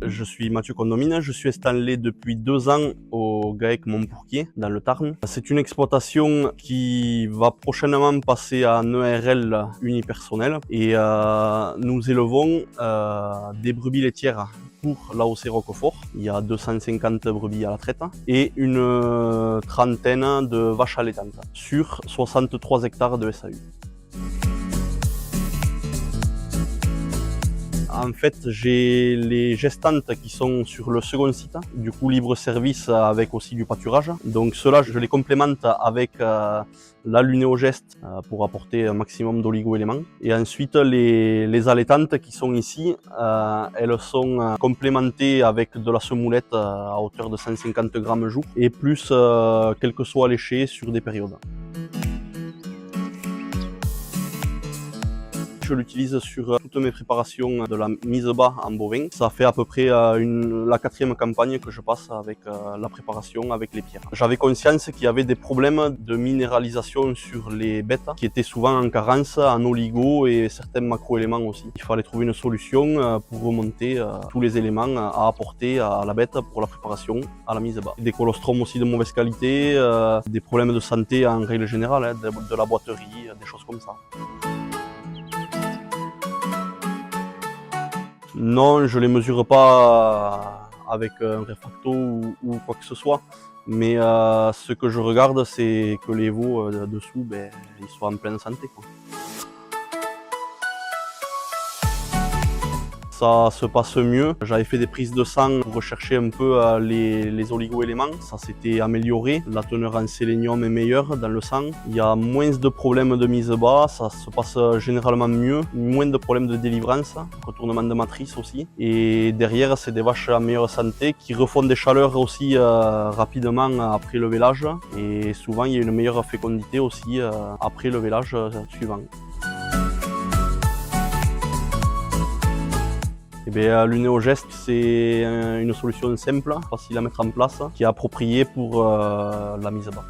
Je suis Mathieu Condomine, je suis installé depuis 2 ans au GAEC Montpourquier, dans le Tarn. C'est une exploitation qui va prochainement passer en ERL unipersonnel et nous élevons des brebis laitières pour l'AOC Roquefort. Il y a 250 brebis à la traite et une trentaine de vaches allaitantes sur 63 hectares de SAU. En fait, j'ai les gestantes qui sont sur le second site, du coup libre service avec aussi du pâturage. Donc cela, je les complémente avec la lunéogeste pour apporter un maximum d'oligo-éléments. Et ensuite, les allaitantes qui sont ici, elles sont complémentées avec de la semoulette à hauteur de 150 grammes jour et plus quelques soies léchés sur des périodes. Je l'utilise sur toutes mes préparations de la mise bas en bovin. Ça fait à peu près la 4e campagne que je passe avec la préparation avec les pierres. J'avais conscience qu'il y avait des problèmes de minéralisation sur les bêtes qui étaient souvent en carence, en oligo et certains macro-éléments aussi. Il fallait trouver une solution pour remonter tous les éléments à apporter à la bête pour la préparation à la mise bas. Des colostrums aussi de mauvaise qualité, des problèmes de santé en règle générale, de la boiterie, des choses comme ça. Non, je ne les mesure pas avec un réfracto ou quoi que ce soit, mais ce que je regarde, c'est que les veaux dessous, ils soient en pleine santé, quoi. Ça se passe mieux. J'avais fait des prises de sang pour rechercher un peu les oligo-éléments. Ça s'était amélioré. La teneur en sélénium est meilleure dans le sang. Il y a moins de problèmes de mise bas. Ça se passe généralement mieux. Moins de problèmes de délivrance, retournement de matrice aussi. Et derrière, c'est des vaches en meilleure santé qui refont des chaleurs aussi rapidement après le vélage. Et souvent, il y a une meilleure fécondité aussi après le vélage suivant. L'unéogeste, c'est une solution simple, facile à mettre en place, qui est appropriée pour la mise bas.